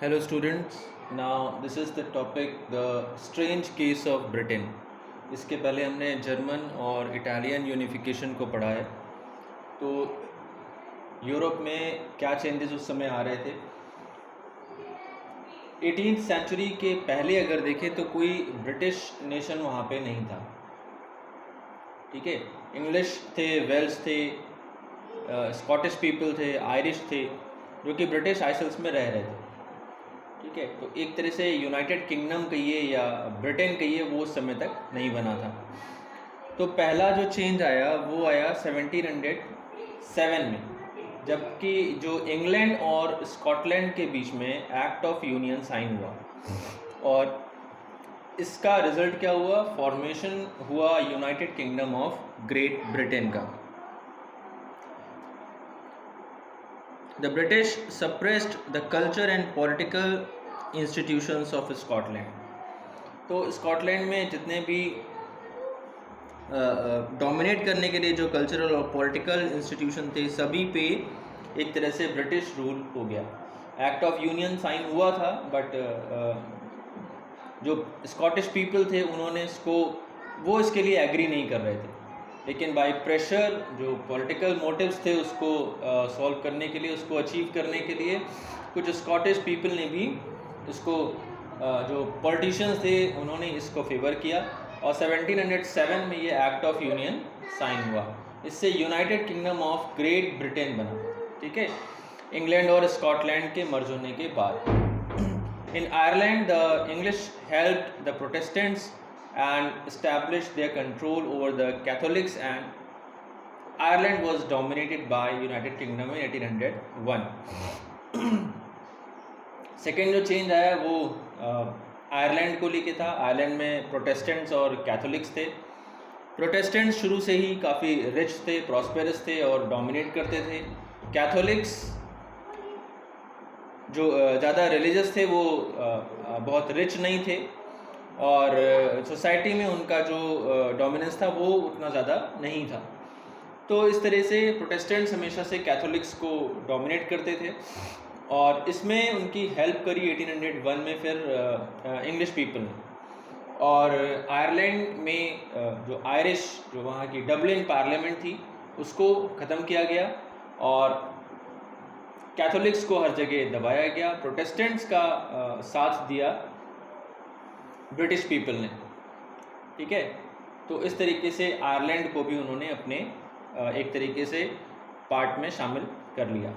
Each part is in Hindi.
Hello students, now this is the topic the strange case of Britain. इसके पहले हमने जर्मन और इटालियन यूनिफिकेशन को पढ़ा है। तो यूरोप में क्या चेंजेस उस समय आ रहे थे। 18th सेंचुरी के पहले अगर देखें तो कोई ब्रिटिश नेशन वहाँ पे नहीं था। ठीक है, इंग्लिश थे, वेल्स थे, स्कॉटिश पीपल थे, आयरिश थे, जो कि ब्रिटिश आइसल्स में रह रहे थे। ठीक है, तो एक तरह से यूनाइटेड किंगडम कहिए या ब्रिटेन कहिए, वो उस समय तक नहीं बना था। तो पहला जो चेंज आया वो आया 1707 में, जबकि जो इंग्लैंड और स्कॉटलैंड के बीच में एक्ट ऑफ यूनियन साइन हुआ, और इसका रिजल्ट क्या हुआ, फॉर्मेशन हुआ United kingdom of great Britain का। The British suppressed the culture and political institutions of Scotland. तो स्कॉटलैंड में जितने भी डोमिनेट करने के लिए जो कल्चरल और पॉलिटिकल इंस्टीट्यूशन थे, सभी पे एक तरह से ब्रिटिश रूल हो गया। एक्ट ऑफ यूनियन साइन हुआ था, बट जो स्कॉटिश पीपल थे उन्होंने वो इसके लिए एग्री नहीं कर रहे थे, लेकिन बाय प्रेशर जो पॉलिटिकल मोटिव्स थे उसको सॉल्व करने के लिए, उसको अचीव करने के लिए कुछ स्कॉटिश पीपल ने भी इसको जो पॉलिटिशियंस थे उन्होंने इसको फेवर किया, और 1707 में ये एक्ट ऑफ यूनियन साइन हुआ। इससे United kingdom of great Britain बना। ठीक है, इंग्लैंड और स्कॉटलैंड के मर्ज होने के बाद। इन Ireland the English helped the Protestants and established their control over the Catholics, and Ireland was dominated by United Kingdom in 1801. Second जो चेंज आया वो आयरलैंड को लेके था। आयरलैंड में प्रोटेस्टेंट्स और कैथोलिक्स थे। प्रोटेस्टेंट्स शुरू से ही काफ़ी रिच थे, प्रॉस्पेरस थे और डोमिनेट करते थे। कैथोलिक्स जो ज़्यादा रिलीजियस थे वो बहुत रिच नहीं थे, और सोसाइटी में उनका जो डोमिनेंस था वो उतना ज़्यादा नहीं था। तो इस तरह से प्रोटेस्टेंट्स हमेशा से कैथोलिक्स को डोमिनेट करते थे, और इसमें उनकी हेल्प करी 1801 में फिर इंग्लिश पीपल ने। और आयरलैंड में जो आयरिश, जो वहाँ की डबलिन पार्लियामेंट थी, उसको ख़त्म किया गया और कैथोलिक्स को हर जगह दबाया गया। प्रोटेस्टेंट्स का साथ दिया ब्रिटिश पीपल ने। ठीक है, तो इस तरीके से आयरलैंड को भी उन्होंने अपने एक तरीके से पार्ट में शामिल कर लिया।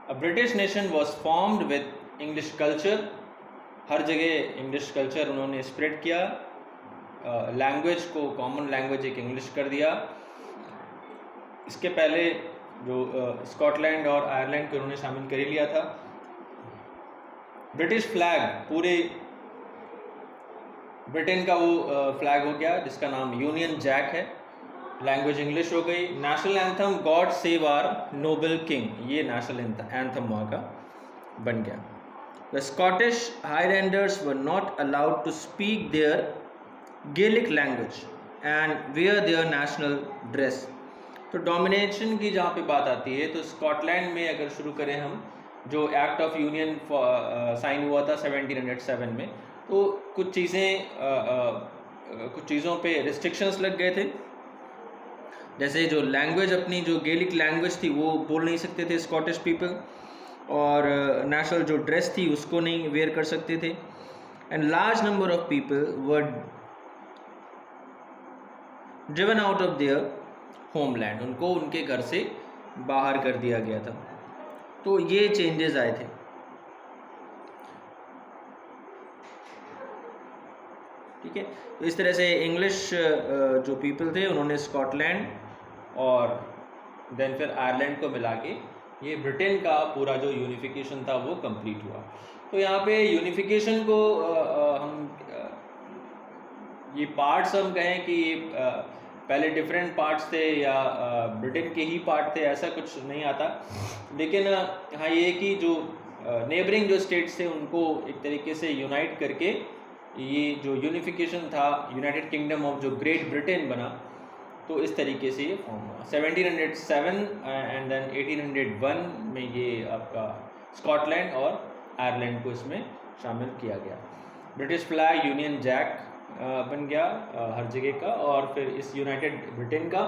A British nation was formed with English culture. हर जगह इंग्लिश कल्चर उन्होंने स्प्रेड किया। लैंग्वेज को कॉमन लैंग्वेज एक इंग्लिश कर दिया। इसके पहले जो स्कॉटलैंड और आयरलैंड को उन्होंने शामिल कर ही लिया था। ब्रिटिश फ्लैग, पूरे ब्रिटेन का वो फ्लैग हो गया जिसका नाम यूनियन जैक है। लैंग्वेज इंग्लिश हो गई। National anthem God save our noble king, ये नेशनल एंथम वहाँ का बन गया। The Scottish Highlanders were not allowed to speak their Gaelic language and wear their national dress. तो डोमिनेशन की जहाँ पे बात आती है, तो स्कॉटलैंड में अगर शुरू करें हम, जो एक्ट ऑफ यूनियन साइन हुआ था 1707 में, तो कुछ चीज़ों पे रिस्ट्रिक्शंस लग गए थे। जैसे जो लैंग्वेज, अपनी जो गेलिक लैंग्वेज थी वो बोल नहीं सकते थे स्कॉटिश पीपल, और नेशनल जो ड्रेस थी उसको नहीं वेयर कर सकते थे। And large number of people were driven out of their homeland, उनको उनके घर से बाहर कर दिया गया था। तो ये चेंजेस आए थे। ठीक है, तो इस तरह से इंग्लिश जो पीपल थे उन्होंने स्कॉटलैंड और देन फिर आयरलैंड को मिला के ये ब्रिटेन का पूरा जो यूनिफिकेशन था वो कंप्लीट हुआ। तो यहाँ पे यूनिफिकेशन को ये पार्ट्स हम कहें कि ये पहले डिफरेंट पार्ट्स थे या ब्रिटेन के ही पार्ट थे, ऐसा कुछ नहीं आता। लेकिन हाँ, ये कि जो नेबरिंग जो स्टेट्स थे उनको एक तरीके से यूनाइट करके ये जो यूनिफिकेशन था, यूनाइटेड किंगडम ऑफ जो ग्रेट ब्रिटेन बना, तो इस तरीके से ये फॉर्म हुआ 1707 एंड देन 1801 में ये आपका स्कॉटलैंड और आयरलैंड को इसमें शामिल किया गया। ब्रिटिश फ्लैग यूनियन जैक बन गया हर जगह का, और फिर इस यूनाइटेड ब्रिटेन का,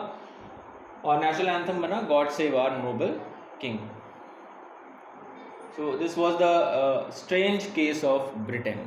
और नेशनल एंथम बना God save our noble king. So this was the strange case of Britain.